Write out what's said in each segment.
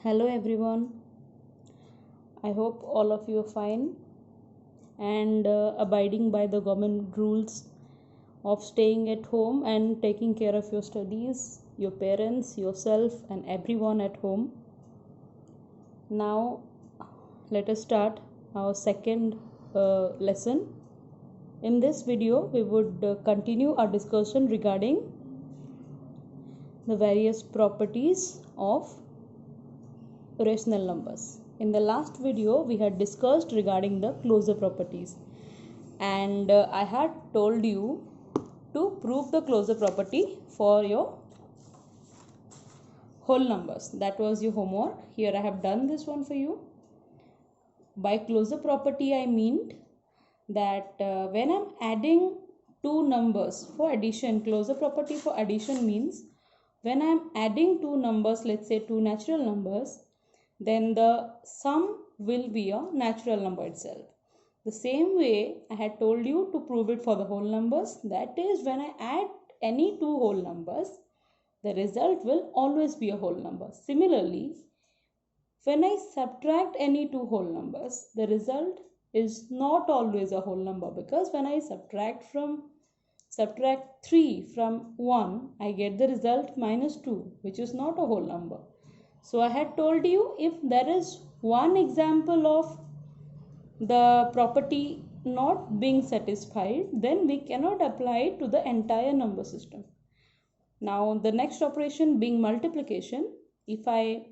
Hello everyone. I hope all of you are fine and abiding by the government rules of staying at home and taking care of your studies, your parents, yourself, and everyone at home. Now, let us start our second lesson. In this video, we would continue our discussion regarding the various properties of rational numbers. In the last video, we had discussed regarding the closure properties, and I had told you to prove the closure property for your whole numbers. That was your homework. Here I have done this one for you. By closure property, I mean that when I'm adding two numbers for addition, closure property for addition means when I'm adding two numbers, let's say two natural numbers, then the sum will be a natural number itself. The same way I had told you to prove it for the whole numbers, that is when I add any two whole numbers, the result will always be a whole number. Similarly, when I subtract any two whole numbers, the result is not always a whole number, because when I subtract 3 from 1, I get the result -2, which is not a whole number. So I had told you, if there is one example of the property not being satisfied, then we cannot apply it to the entire number system. Now the next operation being multiplication, if I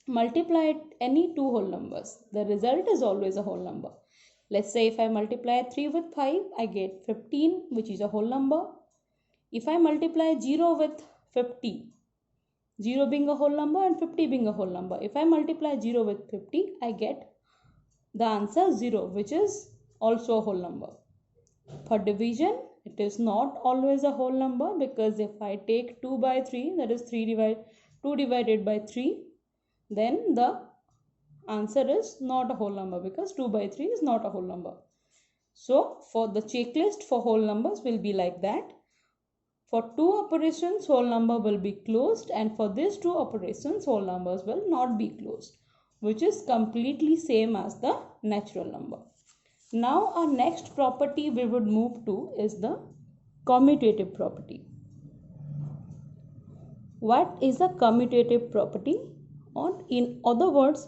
multiply any two whole numbers, the result is always a whole number. Let's say if I multiply 3 with 5, I get 15, which is a whole number. If I multiply 0 with 50, 0 being a whole number and 50 being a whole number, if I multiply 0 with 50, I get the answer 0, which is also a whole number. For division, it is not always a whole number, because if I take 2 by 3, that is 2 divided by 3, then the answer is not a whole number, because 2 by 3 is not a whole number. So for the checklist for whole numbers will be like that. For two operations, whole number will be closed, and for these two operations, whole numbers will not be closed, which is completely same as the natural number. Now our next property we would move to is the commutative property. What is a commutative property? Or in other words,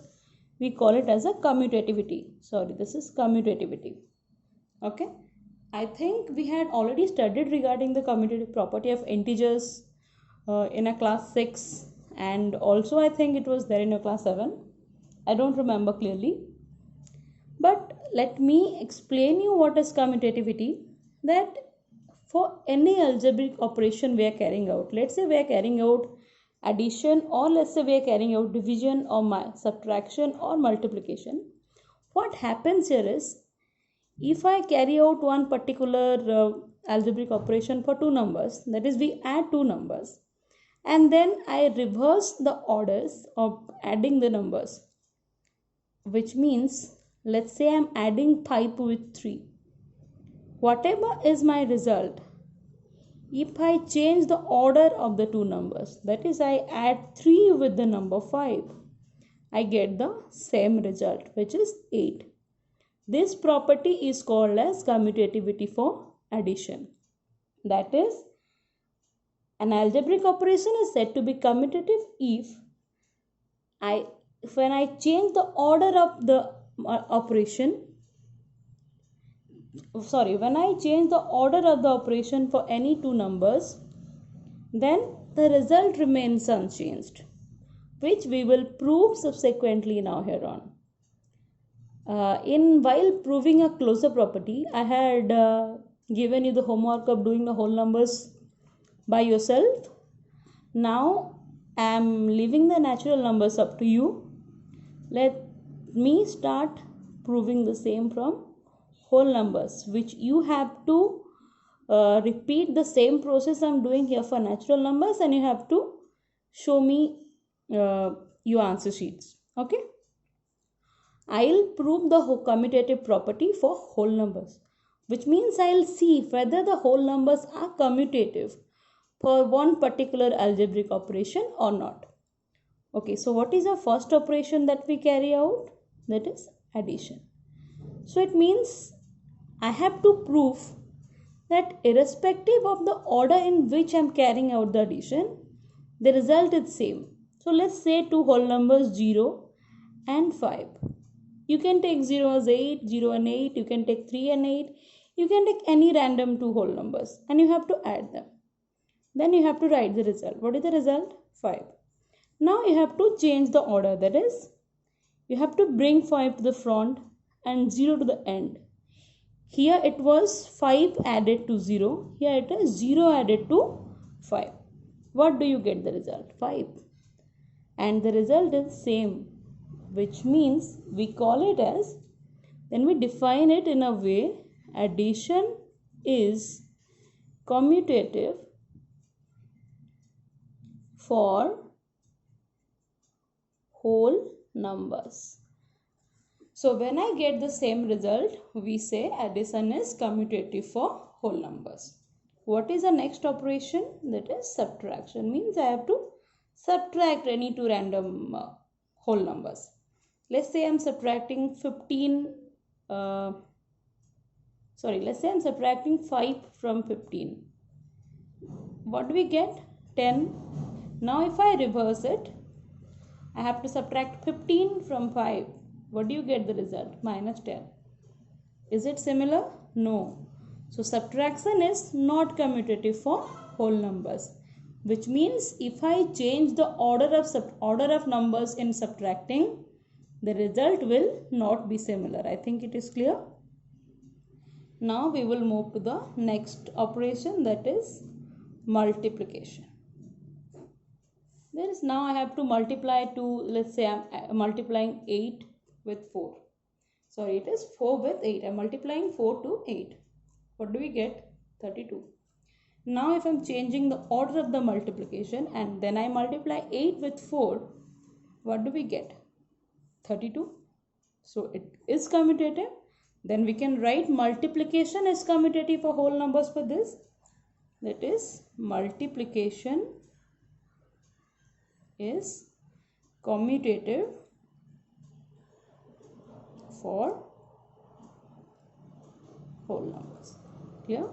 we call it as a commutativity. Sorry, this is commutativity. Okay. I think we had already studied regarding the commutative property of integers in a class 6, and also I think it was there in a class 7. I don't remember clearly. But let me explain you what is commutativity. That for any algebraic operation we are carrying out, let's say we are carrying out addition, or let's say we are carrying out division or subtraction or multiplication, what happens here is, if I carry out one particular algebraic operation for two numbers, that is we add two numbers, and then I reverse the orders of adding the numbers, which means let's say I'm adding 5 with 3. Whatever is my result, if I change the order of the two numbers, that is I add 3 with the number 5, I get the same result, which is 8. This property is called as commutativity for addition. That is, an algebraic operation is said to be commutative if when I change the order of the when I change the order of the operation for any two numbers, then the result remains unchanged, which we will prove subsequently now here on. While proving a closure property, I had given you the homework of doing the whole numbers by yourself. Now I am leaving the natural numbers up to you. Let me start proving the same from whole numbers, which you have to repeat the same process I am doing here for natural numbers, and you have to show me your answer sheets. Okay. I'll prove the commutative property for whole numbers, which means I'll see whether the whole numbers are commutative for one particular algebraic operation or not. Okay, so what is the first operation that we carry out? That is addition. So it means I have to prove that irrespective of the order in which I am carrying out the addition, the result is same. So let's say two whole numbers 0 and 5. You can take 0 as 8, 0 and 8, you can take 3 and 8, you can take any random two whole numbers and you have to add them. Then you have to write the result. What is the result? 5. Now you have to change the order, that is, you have to bring 5 to the front and 0 to the end. Here it was 5 added to 0, here it is 0 added to 5. What do you get the result? 5. And the result is same, which means we call it as, then we define it in a way, addition is commutative for whole numbers. So when I get the same result, we say addition is commutative for whole numbers. What is the next operation? That is subtraction. Means I have to subtract any two random whole numbers. Let's say I'm subtracting 5 from 15. What do we get? 10. Now if I reverse it, I have to subtract 15 from 5. What do you get the result? Minus 10. Is it similar? No. So subtraction is not commutative for whole numbers, which means if I change the order of numbers in subtracting, the result will not be similar. I think it is clear. Now we will move to the next operation, that is multiplication. There is, now I have to multiply to, let's say I'm multiplying 8 with 4. Sorry, it is 4 with 8. I'm multiplying 4 to 8. What do we get? 32. Now if I'm changing the order of the multiplication and then I multiply 8 with 4, what do we get? 32. So it is commutative. Then we can write multiplication is commutative for whole numbers for this. That is, multiplication is commutative for whole numbers. Clear?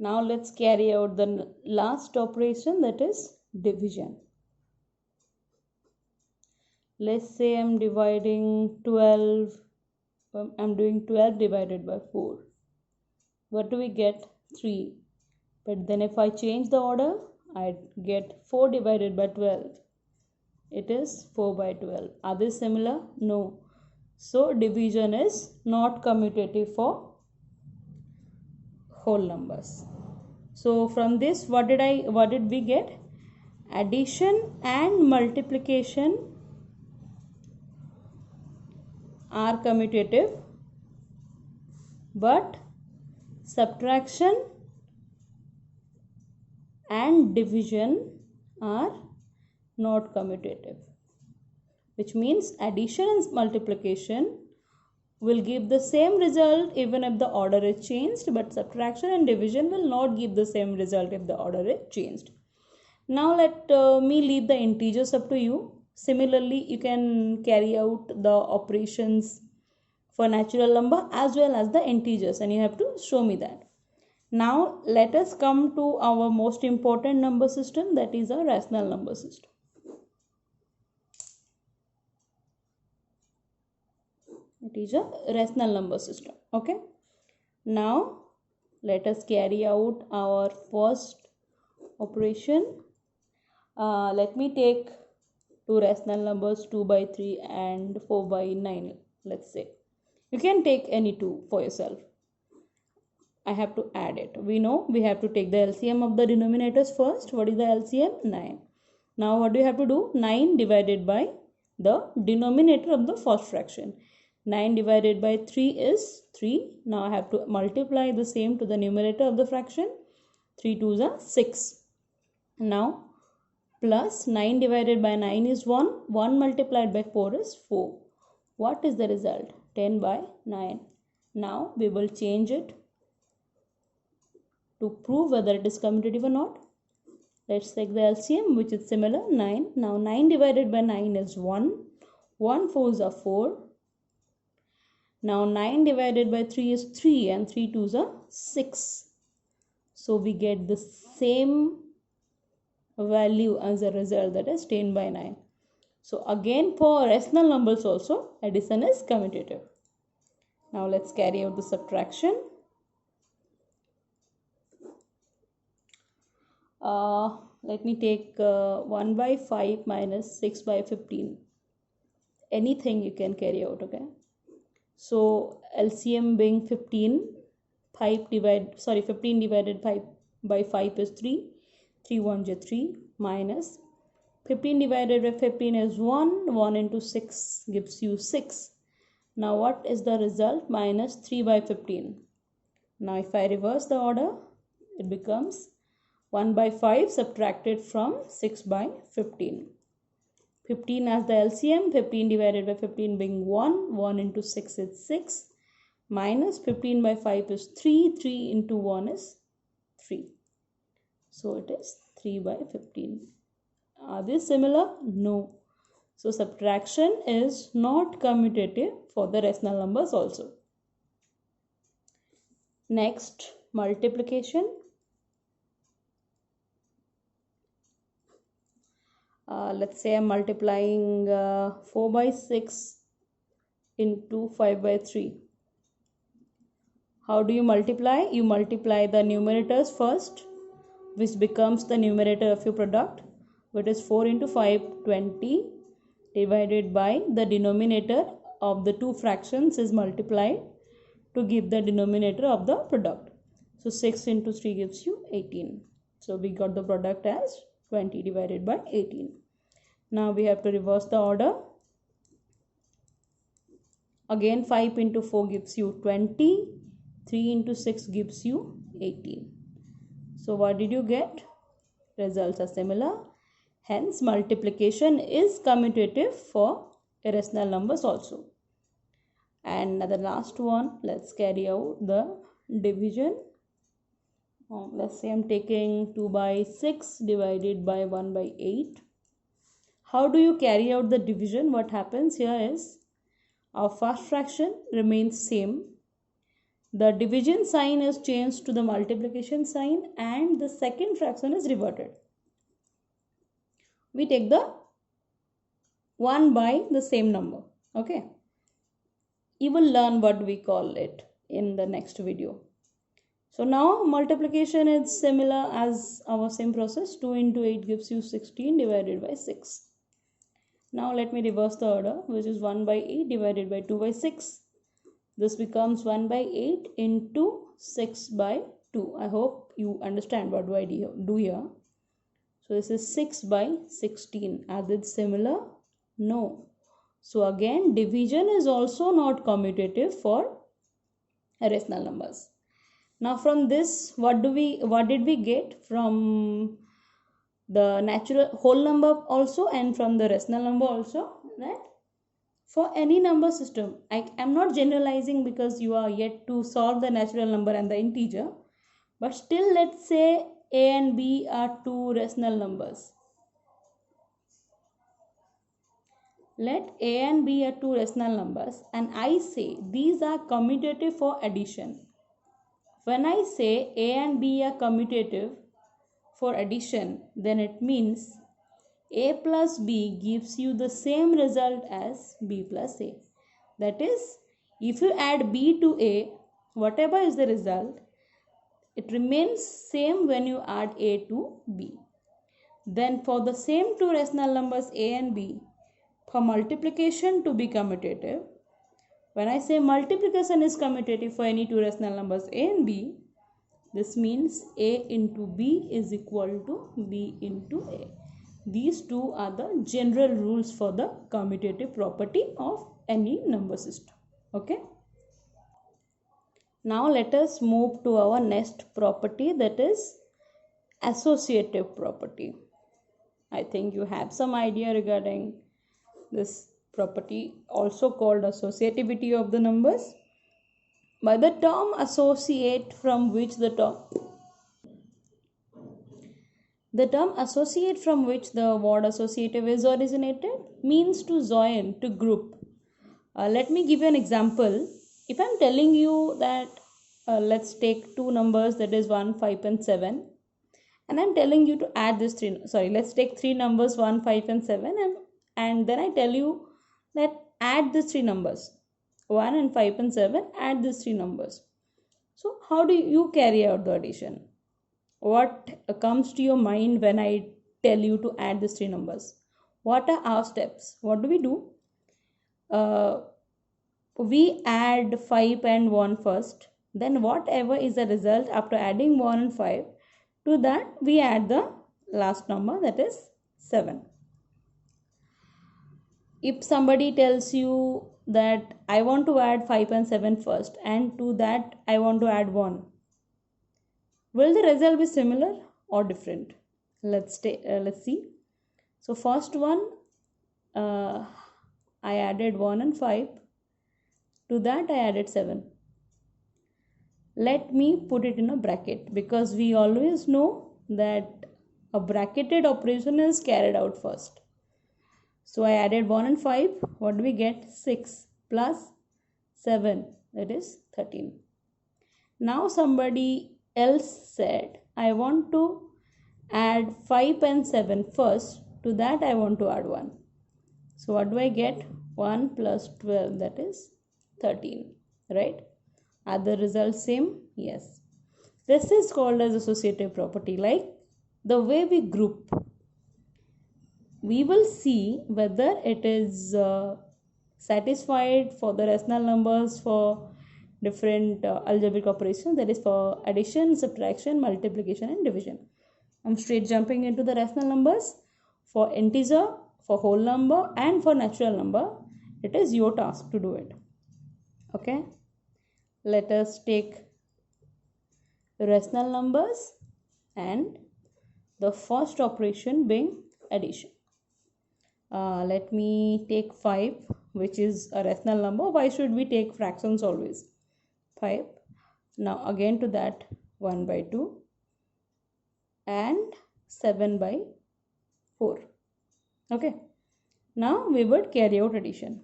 Now let's carry out the last operation, that is division. Let's say I'm dividing 12. I'm doing 12 divided by 4. What do we get? 3. But then if I change the order, I get 4 divided by 12. It is 4 by 12. Are they similar? No. So division is not commutative for whole numbers. So from this, what did we get? Addition and multiplication are commutative, but subtraction and division are not commutative, which means addition and multiplication will give the same result even if the order is changed, but subtraction and division will not give the same result if the order is changed. Now let me leave the integers up to you. Similarly, you can carry out the operations for natural number as well as the integers, and you have to show me that. Now let us come to our most important number system, that is a rational number system. It is a rational number system. Okay. Now let us carry out our first operation. Let me take two rational numbers, 2 by 3 and 4 by 9. Let's say you can take any two for yourself. I have to add it. We know we have to take the LCM of the denominators first. What is the LCM? 9. Now what do you have to do? 9 divided by the denominator of the first fraction. 9 divided by 3 is 3. Now I have to multiply the same to the numerator of the fraction. 3 2s are 6. Now plus 9 divided by 9 is 1. 1 multiplied by 4 is 4. What is the result? 10 by 9. Now we will change it to prove whether it is commutative or not. Let's take the LCM, which is similar, 9. Now 9 divided by 9 is 1. 1 4s are 4. Now 9 divided by 3 is 3 and 3 2s are 6. So we get the same value as a result, that is 10 by 9. So again for rational numbers also addition is commutative. Now let's carry out the subtraction. Let me take 1 by 5 minus 6 by 15. Anything you can carry out, okay? So LCM being 15, 15 divided by 5 is 3. 3 1s are 3 minus 15 divided by 15 is 1. 1 into 6 gives you 6. Now what is the result? Minus 3 by 15. Now if I reverse the order, it becomes 1 by 5 subtracted from 6 by 15. 15 as the LCM, 15 divided by 15 being 1. 1 into 6 is 6. Minus 15 by 5 is 3. 3 into 1 is 3. So it is 3 by 15. Are they similar? No. So subtraction is not commutative for the rational numbers also. Next, multiplication. Let's say I'm multiplying 4 by 6 into 5 by 3. How do you multiply? You multiply the numerators first, which becomes the numerator of your product, which is 4 into 5, 20, divided by the denominator of the two fractions is multiplied to give the denominator of the product. So 6 into 3 gives you 18. So we got the product as 20 divided by 18. Now we have to reverse the order. Again 5 into 4 gives you 20. 3 into 6 gives you 18. So what did you get? Results are similar. Hence multiplication is commutative for irrational numbers also. And the last one, let's carry out the division. Let's say I'm taking 2 by 6 divided by 1 by 8. How do you carry out the division? What happens here is our first fraction remains same. The division sign is changed to the multiplication sign and the second fraction is reverted. We take the 1 by the same number. Okay. You will learn what we call it in the next video. So now multiplication is similar as our same process. 2 into 8 gives you 16 divided by 6. Now let me reverse the order, which is 1 by 8 divided by 2 by 6. This becomes 1 by 8 into 6 by 2. I hope you understand what do I do here. So this is 6 by 16. Are they similar? No. So again division is also not commutative for irrational numbers. Now from this, what did we get from the natural whole number also and from the rational number also? That for any number system, I am not generalizing because you are yet to solve the natural number and the integer, but still let's say A and B are two rational numbers. Let A and B are two rational numbers and I say these are commutative for addition. When I say A and B are commutative for addition, then it means A plus B gives you the same result as B plus A. That is, if you add B to A, whatever is the result, it remains same when you add A to B. Then for the same two rational numbers A and B, for multiplication to be commutative, when I say multiplication is commutative for any two rational numbers A and B, this means A into B is equal to B into A. These two are the general rules for the commutative property of any number system. Okay. Now let us move to our next property, that is associative property. I think you have some idea regarding this property, also called associativity of the numbers. By the term associate, from which the The term associate, from which the word associative is originated, means to join, to group. Let me give you an example. If I'm telling you that let's take two numbers, that is 1, 5 and 7, and I'm telling you to add this let's take three numbers 1, 5 and 7, and then I tell you that add these three numbers 1 and 5 and 7, add these three numbers. So how do you carry out the addition? What comes to your mind when I tell you to add these three numbers? What are our steps? What do? We add 5 and 1 first, then whatever is the result after adding 1 and 5, to that we add the last number, that is 7. If somebody tells you that I want to add 5 and 7 first, and to that I want to add 1, will the result be similar or different? Let's see. So first one, I added 1 and 5. To that I added 7. Let me put it in a bracket, because we always know that a bracketed operation is carried out first. So I added 1 and 5. What do we get? 6 plus 7, that is 13. Now somebody else said, I want to add 5 and 7 first. To that I want to add 1. So what do I get? 1 plus 12, that is 13, right? Are the results same? Yes. This is called as associative property. Like the way we group, we will see whether it is satisfied for the rational numbers for different algebraic operations, that is for addition, subtraction, multiplication and division. I'm straight jumping into the rational numbers. For integer, for whole number and for natural number, it is your task to do it. Okay, let us take rational numbers and the first operation being addition. Let me take 5, which is a rational number. Why should we take fractions always? 5. Now again to that 1 by 2 and 7 by 4. Okay, now we would carry out addition.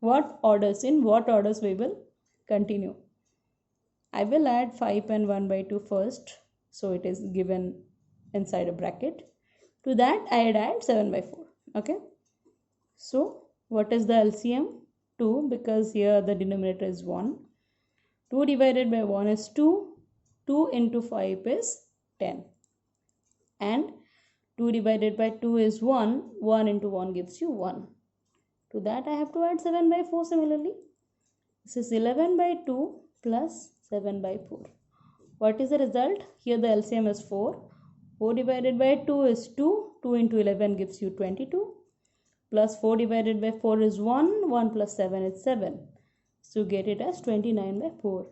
In what orders we will continue? I will add 5 and 1 by 2 first, so it is given inside a bracket. To that I add 7 by 4. Okay, so what is the LCM? 2, because here the denominator is 1. 2 divided by 1 is 2. 2 into 5 is 10. And 2 divided by 2 is 1. 1 into 1 gives you 1. To that I have to add 7 by 4 similarly. This is 11 by 2 plus 7 by 4. What is the result? Here the LCM is 4. 4 divided by 2 is 2. 2 into 11 gives you 22. Plus 4 divided by 4 is 1. 1 plus 7 is 7. So get it as 29 by 4.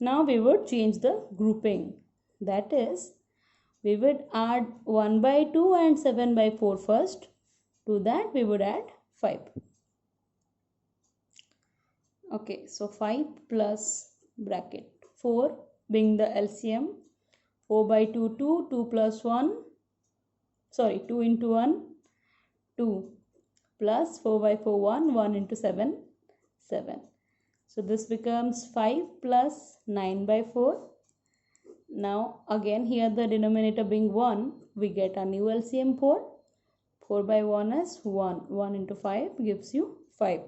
Now we would change the grouping. That is, we would add 1 by 2 and 7 by 4 first. To that we would add 5. Okay, so 5 plus bracket 4 being the LCM. 4 by 2, 2. 2 plus 1. 2 into 1. 2 plus 4 by 4, 1. 1 into 7. 7. So this becomes 5 plus 9 by 4. Now again here the denominator being 1, we get a new LCM 4. 4 by 1 is 1. 1 into 5 gives you 5.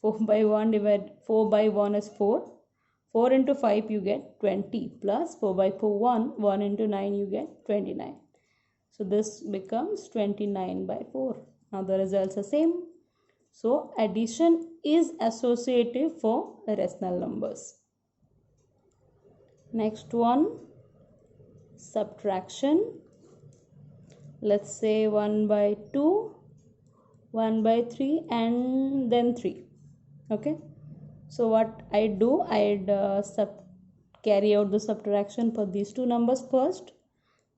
4 by 1 is 4. 4 into 5 you get 20 plus 4 by 4 1. 1 into 9 you get 29. So this becomes 29 by 4. Now the results are same. So addition is associative for rational numbers. Next one, subtraction. Let's say 1 by 2, 1 by 3 and then 3. Okay, so what I do, I'd carry out the subtraction for these two numbers first,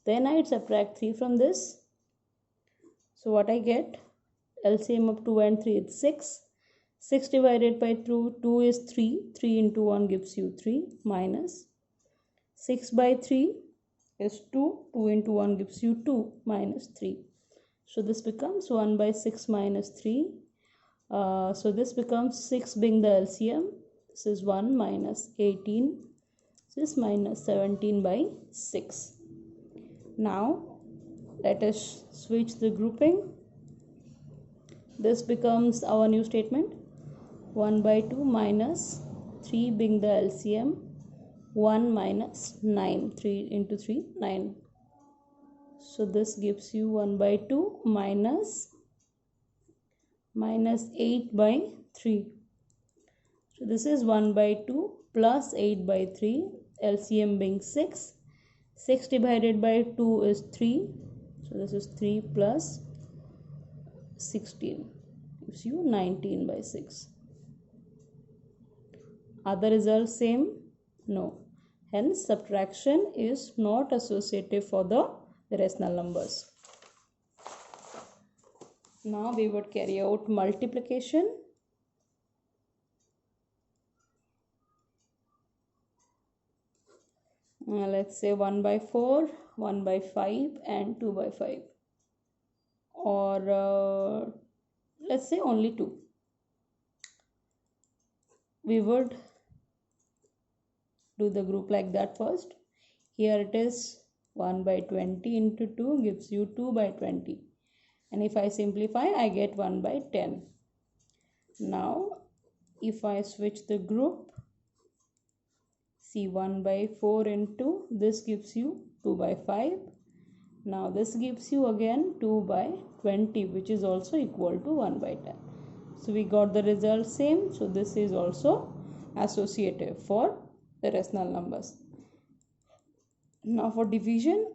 then I'd subtract 3 from this. So what I get, LCM of 2 and 3 is 6. 6 divided by 2 is 3. 3 into 1 gives you 3 minus 6 by 3 is 2. 2 into 1 gives you 2 minus 3. So this becomes 1 by 6 minus 3. So this becomes 6 being the LCM. This is 1 minus 18. This is minus 17 by 6. Now let us switch the grouping. This becomes our new statement. 1 by 2 minus 3 being the LCM. 1 minus 9. 3 into 3, 9. So this gives you 1 by 2 minus 8 by 3. So this is 1 by 2 plus 8 by 3. LCM being 6. 6 divided by 2 is 3. So this is 3 plus 16. Gives you 19 by 6. Are the results same? No. Hence subtraction is not associative for the rational numbers. Now we would carry out multiplication. Let's say 1 by 4, 1 by 5 and 2 by 5. Or let's say only 2. We would do the group like that first. Here it is 1 by 20 into 2 gives you 2 by 20. And if I simplify, I get 1 by 10. Now if I switch the group, see 1 by 4 into this gives you 2 by 5. Now this gives you again 2 by 20, which is also equal to 1 by 10. So we got the result same. So this is also associative for the rational numbers. Now for division,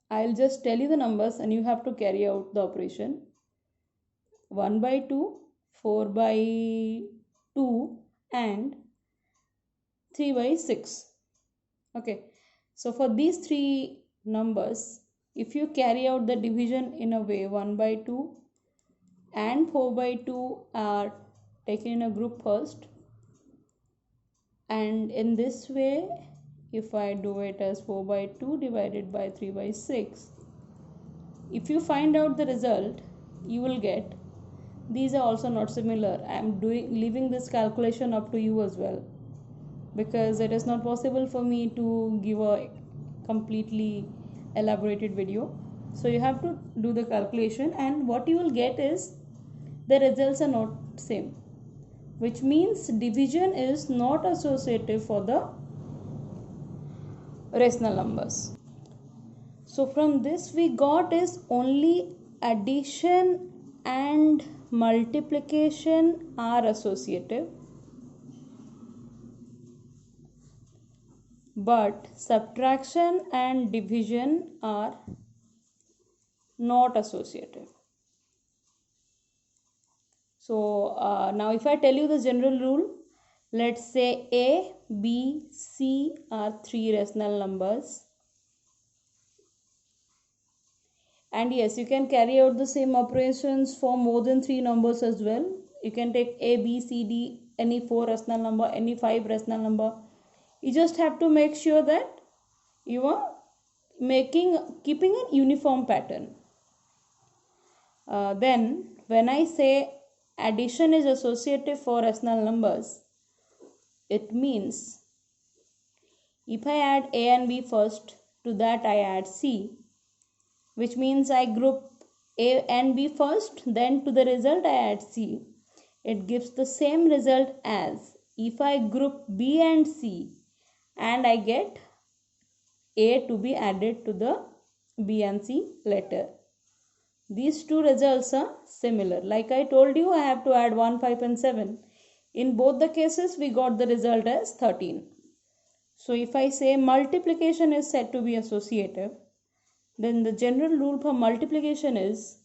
I'll just tell you the numbers and you have to carry out the operation. 1 by 2, 4 by 2 and 3 by 6. Okay, so for these three numbers, if you carry out the division in a way, 1 by 2 and 4 by 2 are taken in a group first, and in this way if I do it as 4 by 2 divided by 3 by 6, if you find out the result, you will get, these are also not similar. I am leaving this calculation up to you as well, because it is not possible for me to give a completely elaborated video. So you have to do the calculation, and what you will get is the results are not same, which means division is not associative for the rational numbers. So from this we got is only addition and multiplication are associative, but subtraction and division are not associative. So now if I tell you the general rule, let's say A, B, C are three rational numbers. And yes, you can carry out the same operations for more than 3 numbers as well. You can take A, B, C, D, any 4 rational number, any 5 rational number. You just have to make sure that you are keeping a uniform pattern. Then when I say addition is associative for rational numbers, it means if I add A and B first, to that I add C, which means I group A and B first, then to the result I add C. It gives the same result as if I group B and C and I get A to be added to the B and C letter. These two results are similar. Like I told you, I have to add 1, 5 and 7. In both the cases, we got the result as 13. So if I say multiplication is said to be associative, then the general rule for multiplication is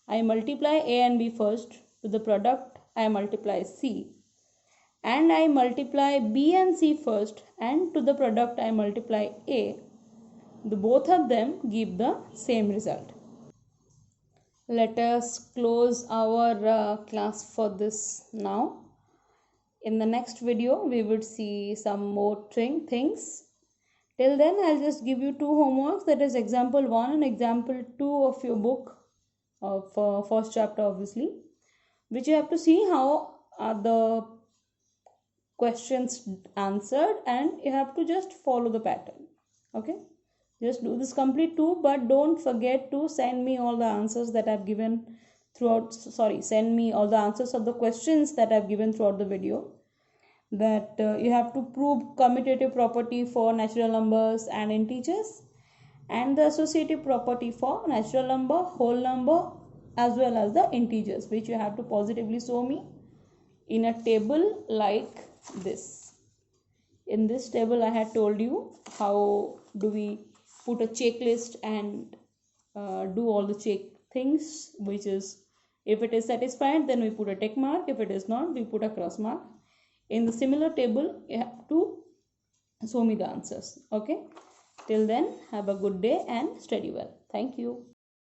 I multiply A and B first, to the product I multiply C, and I multiply B and C first, and to the product I multiply A. The both of them give the same result. Let us close our class for this now. In the next video, we would see some more things. Till then, I'll just give you two homeworks, that is example 1 and example 2 of your book of first chapter, obviously, which you have to see how are the questions answered, and you have to just follow the pattern. Okay, just do this complete too, but don't forget to send me all the answers that I've given throughout. Send me all the answers of the questions that I've given throughout the video. That you have to prove commutative property for natural numbers and integers, and the associative property for natural number, whole number, as well as the integers, which you have to positively show me in a table like this. In this table, I had told you how do we put a checklist and do all the check things, which is, if it is satisfied, then we put a tick mark. If it is not, we put a cross mark. In the similar table, you have to show me the answers. Okay, till then, have a good day and study well. Thank you.